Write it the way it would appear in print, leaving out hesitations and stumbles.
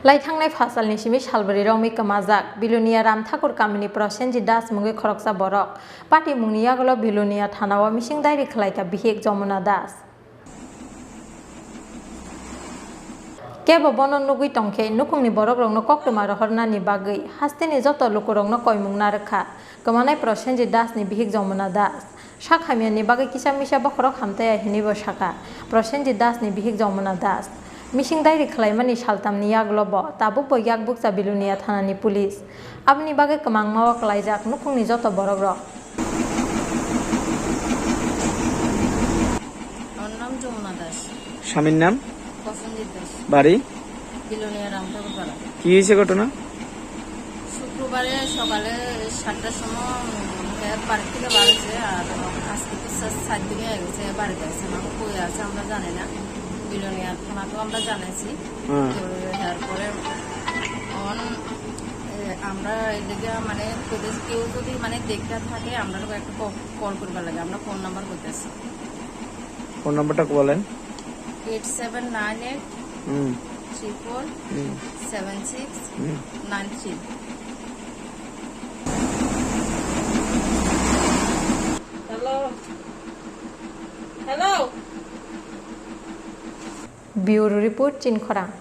Laithangnai Phasalni Simi Salbwrwi Romwi Kwmajak Belonia Ramthakur Kamini Prasanjit das mungi khoroksa borok Pati mungni yagolo Belonia thanao missing dairi khlaika bihek Jamuna das Kebo bonon nugui tongkhe nukungni borok rokno koktoma rohornani bagui hasteni joto lukurokno koimung narkha Kwmanai Prasanjit das ni bihek Jamuna das Sakhamyani bagui kisa misa bokhorok hamtaya hinibo saka Prasanjit das ni bihek Jamuna das Missing dairi khlaimani saltamni yaglobo tabuk bo yagbuksa Belonia thanani police abni bagui kwmangma klaijak nukungni joto borok rok আমার নাম যমুনা দাস স্বামীর নাম প্রসেনজিৎ দাস বাড়ি বিলোনিয়া রামঠাকুর পাড়া কি হয়েছে ঘটনা শুক্রবারে সকালে 7টার সময় বাড়ি থেকে বাড়িছে আর আজকে তো 7 দিকে হয়ে গেছে বাড়িতে আছে আমাকে কই আছে আমরা জানি না বিলোনিয়া থানাকেও আমরা জানাইছি তারপরে আমরা এদিকে মানে কেউ যদি মানে দেখতে থাকে আমরা একটা কল করবার লাগে আমরা ফোন নাম্বার বলতেছি ফোন নাম্বারটা বলেন 8798 34 76 93 Bureau Report Khorang